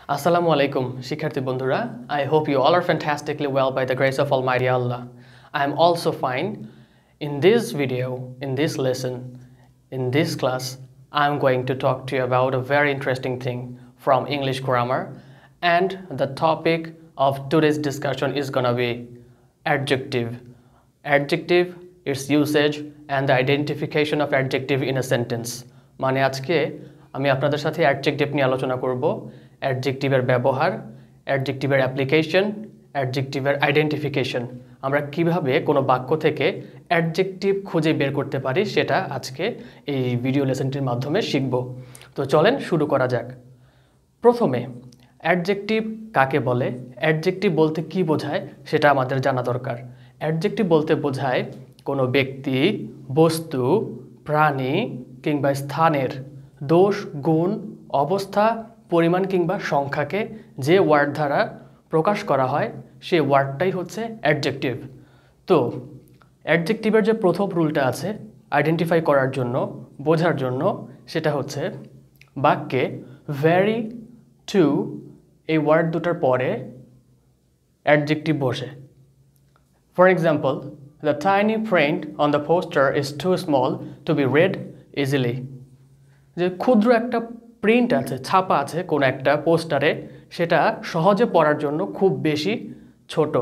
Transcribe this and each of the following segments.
Assalamu alaikum, Shikharthi Bondhura. I hope you all are fantastically well by the grace of Almighty Allah. I am also fine. In this video, in this lesson, in this class, I am going to talk to you about a very interesting thing from English grammar, and the topic of today's discussion is gonna be adjective. Adjective, its usage, and the identification of adjective in a sentence. মানে আজকে আমি আপনাদের সাথে adjective নিয়ে আলোচনা করব। অ্যাডজেক্টিভের ব্যবহার, অ্যাডজেক্টিভের application, অ্যাডজেক্টিভের identification. আমরা কিভাবে কোনো বাক্য থেকে অ্যাডজেক্টিভ খুঁজে বের করতে পারি সেটা আজকে এই ভিডিও লেসনটির মাধ্যমে শিখব। তো চলেন শুরু করা যাক। প্রথমে অ্যাডজেক্টিভ কাকে বলে, অ্যাডজেক্টিভ বলতে কি বোঝায় সেটা আমাদের জানা দরকার। অ্যাডজেক্টিভ বলতে বোঝায় কোনো ব্যক্তি, বস্তু, প্রাণী কিংবা স্থানের দোষ, গুণ, অবস্থা, পরিমাণ কিংবা সংখ্যাকে যে ওয়ার্ড দ্বারা প্রকাশ করা হয় সেই ওয়ার্ডটাই হচ্ছে অ্যাডজেক্টিভ। তো অ্যাডজেক্টিভের যে প্রথম রুলটা আছে আইডেন্টিফাই করার জন্য, বোঝার জন্য, সেটা হচ্ছে বাক্যে ভ্যারি, টু এই ওয়ার্ড দুটার পরে অ্যাডজেক্টিভ বসে। For example, the tiny print on the poster is too small to be read easily. যে ক্ষুদ্র একটা প্রিন্ট আছে, ছাপা আছে কোনো একটা পোস্টারে, সেটা সহজে পড়ার জন্য খুব বেশি ছোট।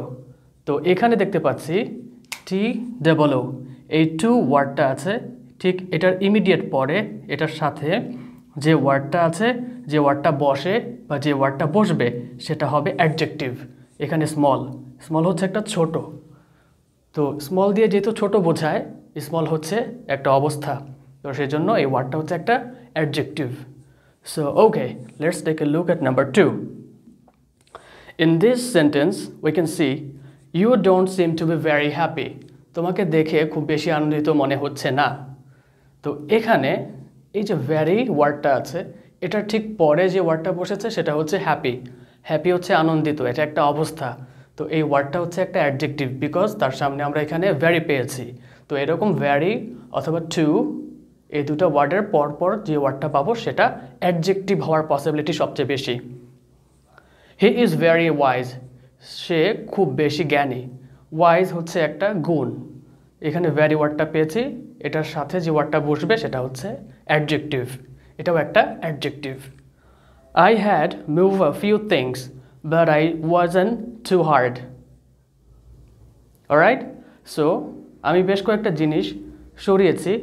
তো এখানে দেখতে পাচ্ছি টি ডাবল ও, এই টু ওয়ার্ডটা আছে, ঠিক এটার ইমিডিয়েট পরে এটার সাথে যে ওয়ার্ডটা আছে, যে ওয়ার্ডটা বসে বা যে ওয়ার্ডটা বসবে সেটা হবে অ্যাডজেক্টিভ। এখানে স্মল, স্মল হচ্ছে একটা ছোট। তো স্মল দিয়ে যেহেতু ছোট বোঝায়, স্মল হচ্ছে একটা অবস্থা, তো সেই জন্য এই ওয়ার্ডটা হচ্ছে একটা adjective. So, okay, let's take a look at number 2. In this sentence, we can see, you don't seem to be very happy. তোমাকে দেখে খুব বেশি আনন্দিত মনে হচ্ছে না। তো এখানে এই যে ভ্যারি ওয়ার্ডটা আছে, এটার ঠিক পরে যে ওয়ার্ডটা বসেছে সেটা হচ্ছে হ্যাপি। হ্যাপি হচ্ছে আনন্দিত, এটা একটা অবস্থা। তো এই ওয়ার্ডটা হচ্ছে একটা অ্যাডজেক্টিভ, বিকজ তার সামনে আমরা এখানে ভ্যারি পেয়েছি। তো এরকম ভ্যারি অথবা টু এই দুটো ওয়ার্ডের পরপর যে ওয়ার্ডটা পাবো সেটা অ্যাডজেক্টিভ হওয়ার পসিবিলিটি সবচেয়ে বেশি। হি ইজ ভেরি ওয়াইজ, সে খুব বেশি জ্ঞানী। ওয়াইজ হচ্ছে একটা গুণ, এখানে ভেরি ওয়ার্ডটা পেয়েছি, এটার সাথে যে ওয়ার্ডটা বসবে সেটা হচ্ছে অ্যাডজেক্টিভ, এটাও একটা adjective. I had move a few things but I wasn't too hard. Alright, so আমি বেশ কয়েকটা জিনিস সরিয়েছি,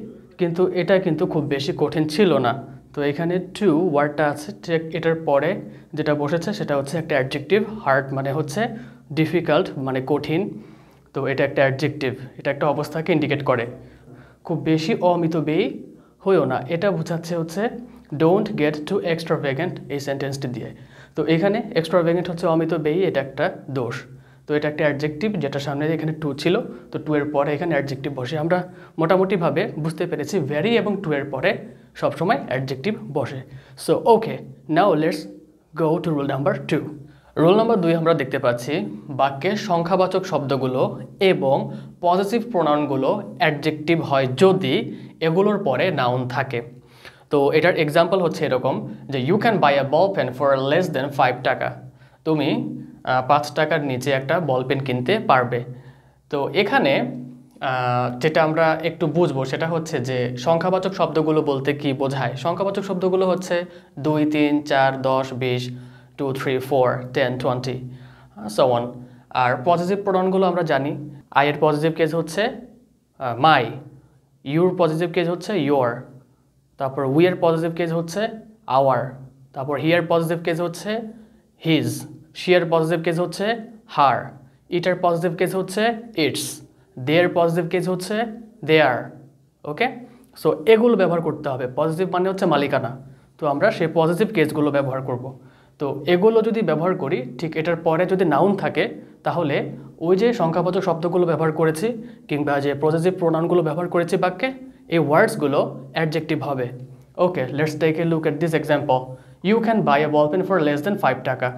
কিন্তু এটা কিন্তু খুব বেশি কঠিন ছিল না। তো এখানে টু ওয়ার্ডটা আছে, ঠিক এটার পরে যেটা বসেছে সেটা হচ্ছে একটা অ্যাডজেক্টিভ। হার্ড মানে হচ্ছে ডিফিকাল্ট, মানে কঠিন। তো এটা একটা অ্যাডজেক্টিভ, এটা একটা অবস্থাকে ইন্ডিকেট করে। খুব বেশি অমিতব্যয়ী হয়েও না, এটা বোঝাচ্ছে হচ্ছে ডোন্ট গেট টু এক্সট্রাভ্যাগেন্ট এই সেন্টেন্সটি দিয়ে। তো এখানে এক্সট্রাভ্যাগেন্ট হচ্ছে অমিতব্যয়ী, এটা একটা দোষ। তো এটা একটা অ্যাডজেক্টিভ যেটার সামনে এখানে টু ছিল, তো টু এর পরে এখানে অ্যাডজেক্টিভ বসে। আমরা মোটামুটিভাবে বুঝতে পেরেছি ভ্যারি এবং টু এর পরে সবসময় অ্যাডজেক্টিভ বসে। So okay, now let's go to rule number 2। Rule number 2 আমরা দেখতে পাচ্ছি বাক্যের সংখ্যাবাচক শব্দগুলো এবং পজিটিভ প্রোনাউনগুলো অ্যাডজেক্টিভ হয় যদি এগুলোর পরে নাউন থাকে। তো এটার এক্সাম্পল হচ্ছে এরকম যে you can buy a ball pen for less than 5 টাকা। তুমি 5 টাকার নিচে একটা বল পেন কিনতে পারবে। তো এখানে যেটা আমরা একটু বুঝবো সেটা হচ্ছে যে সংখ্যাবাচক শব্দগুলো বলতে কি বোঝায়। সংখ্যাবাচক শব্দগুলো হচ্ছে 2, 3, 4, 10, 20, 2, 3, 4, 10, 20, so on। আর পজিটিভ প্রোনাউনগুলো আমরা জানি, আই এর পজিটিভ কেস হচ্ছে মাই, ইউর পজিটিভ কেস হচ্ছে ইয়োর, তারপর উই এর পজিটিভ কেস হচ্ছে আওয়ার, তারপর হি এর পজিটিভ কেস হচ্ছে হিজ, শি এর পজিটিভ কেস হচ্ছে হার, ইটার পজিটিভ কেস হচ্ছে ইটস, দেয়ার পজিটিভ কেস হচ্ছে দেয়ার। ওকে, সো এগুলো ব্যবহার করতে হবে। পজিটিভ মানে হচ্ছে মালিকানা, তো আমরা সেই পজিটিভ কেসগুলো ব্যবহার করব। তো এগুলো যদি ব্যবহার করি, ঠিক এটার পরে যদি নাউন থাকে, তাহলে ওই যে সংখ্যাবাচক শব্দগুলো ব্যবহার করেছি কিংবা যে পজিটিভ প্রোনাউনগুলো ব্যবহার করেছি বাক্যে, এই ওয়ার্ডসগুলো অ্যাডজেক্টিভ হবে। Okay, let's take a look at this example. You can buy a ball pen for less than 5 টাকা।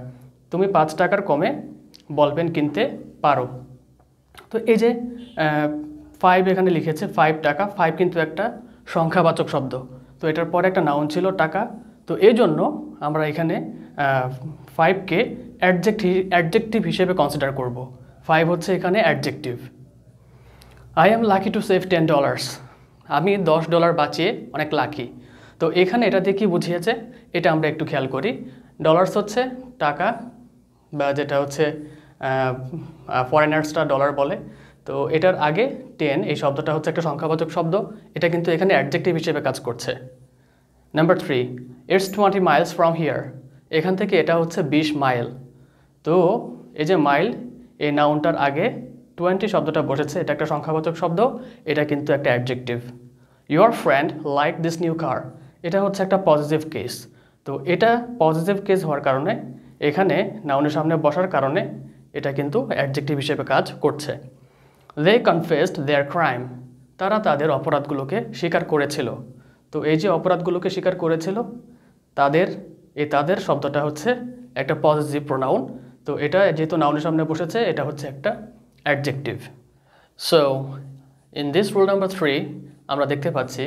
তুমি 5 টাকার কমে বল পেন কিনতে পারো। তো এই যে 5 এখানে লিখেছে, 5 টাকা, 5 কিন্তু একটা সংখ্যাবাচক শব্দ, তো এটার পরে একটা নাউন ছিল টাকা। তো এই জন্য আমরা এখানে 5কে অ্যাডজেক্টিভ হিসেবে কনসিডার করব। 5 হচ্ছে এখানে adjective. I am lucky to save $10, আমি $10 বাঁচিয়ে অনেক লাকি। তো এখানে এটা দিয়ে কী বুঝিয়েছে এটা আমরা একটু খেয়াল করি। ডলার্স হচ্ছে টাকা, বা যেটা হচ্ছে ফরেনার্সরা ডলার বলে। তো এটার আগে 10 এই শব্দটা হচ্ছে একটা সংখ্যাবাচক শব্দ, এটা কিন্তু এখানে অ্যাডজেক্টিভ হিসেবে কাজ করছে। Number 3, it's 20 Miles from here, এখান থেকে এটা হচ্ছে 20 মাইল। তো এই যে মাইল, এই নাউনটার আগে 20 শব্দটা বসেছে, এটা একটা সংখ্যাবাচক শব্দ, এটা কিন্তু একটা adjective. Your friend like this new car, এটা হচ্ছে একটা পজিটিভ কেস। তো এটা পজিটিভ কেস হওয়ার কারণে এখানে নাউনের সামনে বসার কারণে এটা কিন্তু অ্যাডজেক্টিভ হিসেবে কাজ করছে। দে কনফেসড দেয়ার ক্রাইম, তারা তাদের অপরাধগুলোকে স্বীকার করেছিল। তো এই যে অপরাধগুলোকে স্বীকার করেছিল, তাদের শব্দটা হচ্ছে একটা পজিটিভ প্রোনাউন। তো এটা যেহেতু নাউনের সামনে বসেছে, এটা হচ্ছে একটা adjective. So in this rule number 3 আমরা দেখতে পাচ্ছি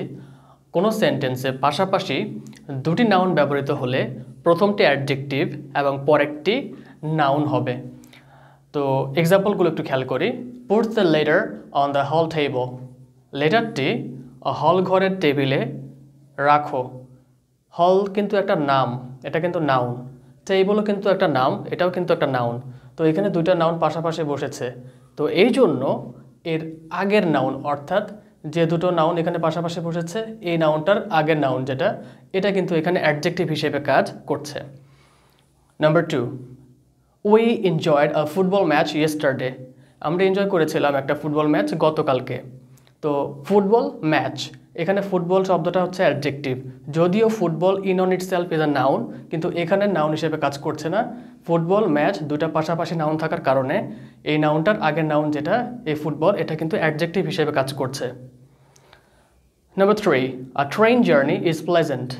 কোনো সেন্টেন্সে পাশাপাশি দুটি নাউন ব্যবহৃত হলে প্রথমটি অ্যাডজেক্টিভ এবং পরেরটি নাউন হবে। তো এক্সাম্পলগুলো একটু খেয়াল করি। Put the letter on the hall table, লেটারটি হল ঘরের টেবিলে রাখো। হল কিন্তু একটা নাম, এটা কিন্তু নাউন। টেবলও কিন্তু একটা নাম, এটাও কিন্তু একটা নাউন। তো এখানে দুইটা নাউন পাশাপাশি বসেছে। তো এই জন্য এর আগের নাউন, অর্থাৎ যে দুটো নাউন এখানে পাশাপাশি বসেছে, এই নাউনটার আগের নাউন যেটা, এটা কিন্তু এখানে অ্যাডজেক্টিভ হিসেবে কাজ করছে। Number 2, we enjoyed a football match yesterday, আমরা এনজয় করেছিলাম একটা ফুটবল ম্যাচ গতকালকে। তো ফুটবল ম্যাচ, এখানে ফুটবল শব্দটা হচ্ছে অ্যাডজেক্টিভ, যদিও football in on itself is a noun, কিন্তু এখানে নাউন হিসেবে কাজ করছে না। ফুটবল ম্যাচ দুটা পাশাপাশি নাউন থাকার কারণে এই নাউনটার আগের নাউন যেটা এই ফুটবল, এটা কিন্তু অ্যাডজেক্টিভ হিসেবে কাজ করছে। Number 3, a train journey is pleasant,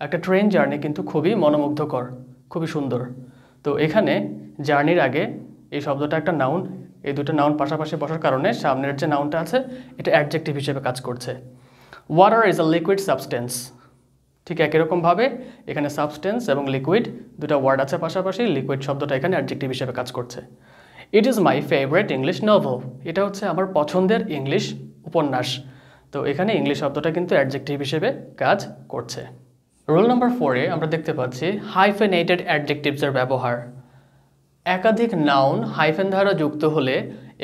একটা ট্রেন জার্নি কিন্তু খুবই মনোমুগ্ধকর, খুবই সুন্দর। তো এখানে জার্নির আগে এই শব্দটা একটা নাউন, এই দুটো নাউন পাশাপাশি বসার কারণে সামনের যে নাউনটা আছে এটা অ্যাডজেক্টিভ হিসেবে কাজ করছে। Water is a liquid substance, ঠিক একই রকমভাবে এখানে সাবস্টেন্স এবং লিকুইড দুটো ওয়ার্ড আছে পাশাপাশি, লিকুইড শব্দটা এখানে অ্যাডজেক্টিভ হিসেবে কাজ করছে। It is my favourite English novel, এটা হচ্ছে আমার পছন্দের ইংলিশ উপন্যাস। তো এখানে ইংলিশ শব্দটা কিন্তু অ্যাডজেক্টিভ হিসেবে কাজ করছে। রুল নাম্বার 4-এ আমরা দেখতে পাচ্ছি হাইফেনেটেড অ্যাডজেক্টিভসের ব্যবহার। একাধিক নাউন হাইফেন দ্বারা যুক্ত হলে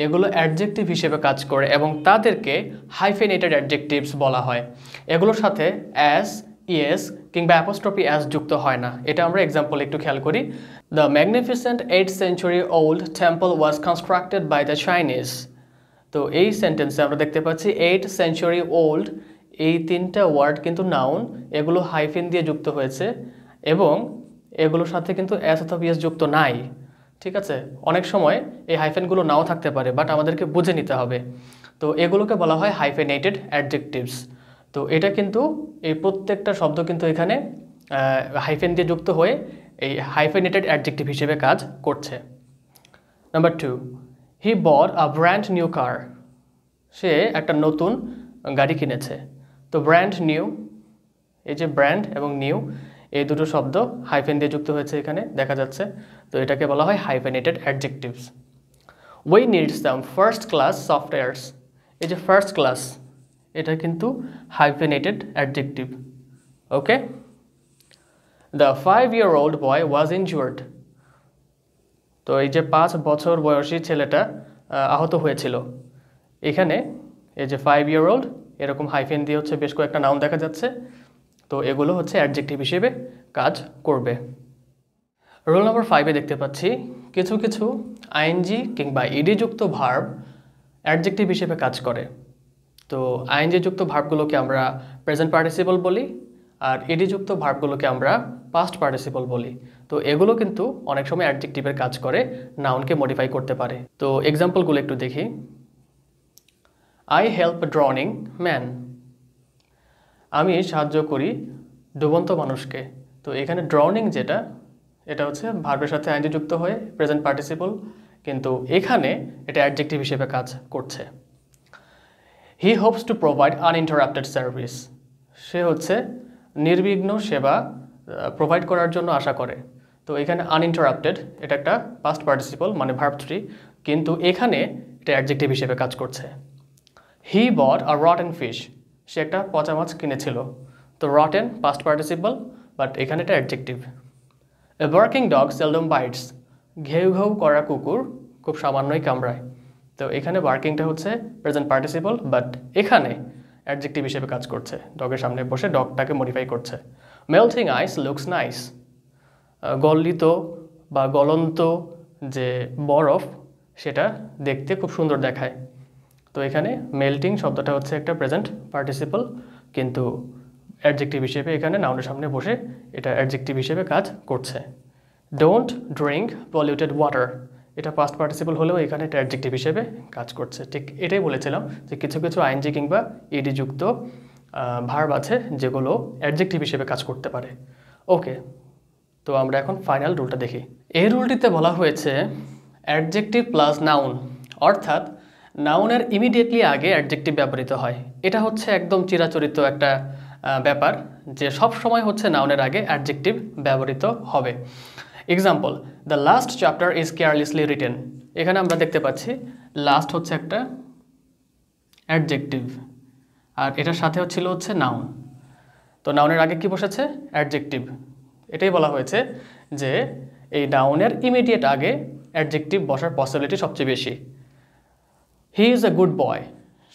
এগুলো অ্যাডজেক্টিভ হিসেবে কাজ করে এবং তাদেরকে হাইফেনেটেড অ্যাডজেক্টিভস বলা হয়। এগুলোর সাথে অ্যাস, ইয়েস কিংবা অ্যাপোস্ট্রফি অ্যাস যুক্ত হয় না। এটা আমরা এক্সাম্পল একটু খেয়াল করি। The magnificent 8th century old temple was constructed by the Chinese। তো এই সেন্টেন্সে আমরা দেখতে পাচ্ছি 8th century old, এই তিনটা ওয়ার্ড কিন্তু নাউন, এগুলো হাইফেন দিয়ে যুক্ত হয়েছে এবং এগুলোর সাথে কিন্তু অ্যাস অথবা ইয়েস যুক্ত নাই। ঠিক আছে, অনেক সময় এই হাইফেনগুলো নাও থাকতে পারে, বাট আমাদেরকে বুঝে নিতে হবে। তো এগুলোকে বলা হয় হাইফেনেটেড অ্যাডজেক্টিভস। তো এটা কিন্তু এই প্রত্যেকটা শব্দ কিন্তু এখানে হাইফেন দিয়ে যুক্ত হয়ে এই হাইফেনেটেড অ্যাডজেক্টিভ হিসেবে কাজ করছে। Number 2, he bought a brand new car, সে একটা নতুন গাড়ি কিনেছে। তো ব্র্যান্ড নিউ, এই যে ব্র্যান্ড এবং নিউ এই দুটো শব্দ হাইফেন দিয়ে যুক্ত হয়েছে এখানে দেখা যাচ্ছে। তো এটাকে বলা হয় hyphenated adjectives. We need some first class softwares, এই যে ফার্স্ট ক্লাস এটা কিন্তু hyphenated adjective. Okay. The 5-year-old boy was injured, তো এই যে 5 বছর বয়সী ছেলেটা আহত হয়েছিল। এখানে এই যে 5-year-old এরকম হাইফেন দিয়ে হচ্ছে বেশ কয়েকটা নাউন দেখা যাচ্ছে। তো এগুলো হচ্ছে অ্যাডজেক্টিভ হিসেবে কাজ করবে। রুল নাম্বার 5-এ দেখতে পাচ্ছি কিছু কিছু আইএনজি কিংবা ইডি যুক্ত ভার্ব অ্যাডজেক্টিভ হিসেবে কাজ করে। তো আইএনজি যুক্ত ভার্বগুলোকে আমরা প্রেজেন্ট পার্টিসিপল বলি, আর ইডি যুক্ত ভার্বগুলোকে আমরা পাস্ট পার্টিসিপল বলি। তো এগুলো কিন্তু অনেক সময় অ্যাডজেক্টিভের কাজ করে, নাউনকে মডিফাই করতে পারে। তো এক্সাম্পলগুলো একটু দেখি। আই হেল্প ড্রনিং ম্যান, আমি সাহায্য করি ডুবন্ত মানুষকে। তো এখানে ড্রনিং যেটা, এটা হচ্ছে ভার্বের সাথে আইএনজি যুক্ত হয়ে প্রেজেন্ট পার্টিসিপল, কিন্তু এখানে এটা অ্যাডজেক্টিভ হিসেবে কাজ করছে। He hopes to provide uninterrupted service, সে হচ্ছে নির্বিঘ্ন সেবা প্রোভাইড করার জন্য আশা করে। তো এখানে আনইন্টারাপ্টেড এটা একটা পাস্ট পার্টিসিপল মানে ভার্ব 3, কিন্তু এখানে এটা অ্যাডজেক্টিভ হিসেবে কাজ করছে। হি বট আ রটেন ফিশ, সে একটা পচা মাছ কিনেছিল। তো রটেন পাস্ট পার্টিসিপল, বাট এখানে এটা adjective. A barking dog seldom bites, ঘেউ ঘেউ করা কুকুর খুব সামান্যই কামড়ায়। তো এখানে বার্কিংটা হচ্ছে প্রেজেন্ট পার্টিসিপল, বাট এখানে অ্যাডজেক্টিভ হিসেবে কাজ করছে। ডগের সামনে বসে ডগটাকে মডিফাই করছে। মেল্টিং আইস লুকস নাইস, গলিত বা গলন্ত যে বরফ সেটা দেখতে খুব সুন্দর দেখায়। তো এখানে মেল্টিং শব্দটা হচ্ছে একটা প্রেজেন্ট পার্টিসিপল, কিন্তু অ্যাডজেক্টিভ হিসেবে এখানে নাউনের সামনে বসে এটা অ্যাডজেক্টিভ হিসেবে কাজ করছে। ডোন্ট ড্রিঙ্ক পলিউটেড ওয়াটার, এটা পাস্ট পার্টিসিপল হলেও এখানে এটা অ্যাডজেক্টিভ হিসেবে কাজ করছে। ঠিক এটাই বলেছিলাম যে কিছু কিছু আইএনজি কিংবা ইডি যুক্ত ভার্ব আছে যেগুলো অ্যাডজেক্টিভ হিসেবে কাজ করতে পারে। ওকে, তো আমরা এখন ফাইনাল রুলটা দেখি। এই রুলটিতে বলা হয়েছে অ্যাডজেক্টিভ প্লাস নাউন, অর্থাৎ নাউনের ইমিডিয়েটলি আগে অ্যাডজেক্টিভ ব্যবহৃত হয়। এটা হচ্ছে একদম চিরাচরিত একটা ব্যাপার যে সব সময় হচ্ছে নাউনের আগে অ্যাডজেক্টিভ ব্যবহৃত হবে। Example, the last chapter is carelessly written, এখানে আমরা দেখতে পাচ্ছি লাস্ট হচ্ছে একটা অ্যাডজেক্টিভ আর এটার সাথে হচ্ছে নাউন। তো নাউনের আগে কি বসেছে? অ্যাডজেক্টিভ। এটাই বলা হয়েছে যে এই নাউনের ইমিডিয়েট আগে অ্যাডজেক্টিভ বসার পসিবিলিটি সবচেয়ে বেশি। He is a good boy,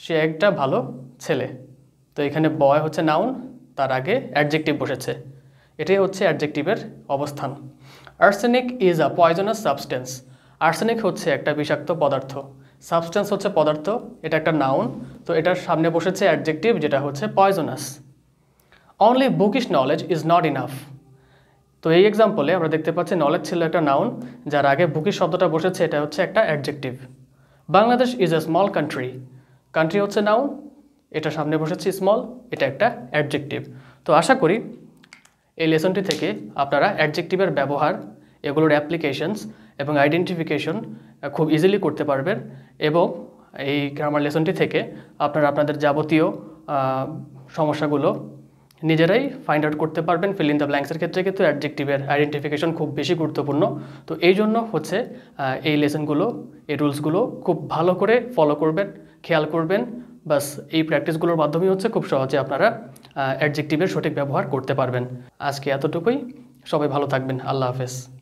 সে একটা ভালো ছেলে। তো এখানে বয় হচ্ছে নাউন, তার আগে অ্যাডজেক্টিভ বসেছে। এটাই হচ্ছে অ্যাডজেক্টিভের অবস্থান। Arsenic is a poisonous substance, arsenic হচ্ছে একটা বিষাক্ত পদার্থ, সাবস্টেন্স হচ্ছে পদার্থ, এটা একটা নাউন। তো এটার সামনে বসেছে অ্যাডজেক্টিভ যেটা হচ্ছে poisonous. Only bookish knowledge is not enough, তো এই এক্সাম্পলে আমরা দেখতে পাচ্ছি নলেজ ছিল একটা নাউন, যার আগে বুকিশ শব্দটা বসেছে, এটা হচ্ছে একটা adjective. Bangladesh is a small country, country হচ্ছে নাউন, এটা সামনে বসেছে স্মল, এটা একটা অ্যাডজেক্টিভ। তো আশা করি এই লেসনটি থেকে আপনারা অ্যাডজেক্টিভের ব্যবহার, এগুলোর অ্যাপ্লিকেশনস এবং আইডেন্টিফিকেশন খুব ইজিলি করতে পারবেন, এবং এই গ্রামার লেসনটি থেকে আপনারা আপনাদের যাবতীয় সমস্যাগুলো নিজেরাই ফাইন্ড আউট করতে পারবেন। ফিল ইন দ্য ব্ল্যাঙ্কসের ক্ষেত্রে কিন্তু অ্যাডজেক্টিভের আইডেন্টিফিকেশন খুব বেশি গুরুত্বপূর্ণ। তো এই জন্য হচ্ছে এই লেসনগুলো, এই রুলসগুলো খুব ভালো করে ফলো করবেন, খেয়াল করবেন। বাস এই প্র্যাকটিসগুলোর মাধ্যমে হচ্ছে খুব সহজে আপনারা অ্যাডজেক্টিভের সঠিক ব্যবহার করতে পারবেন। আজকে এতটুকুই, সবাই ভালো থাকবেন, আল্লাহ হাফেজ।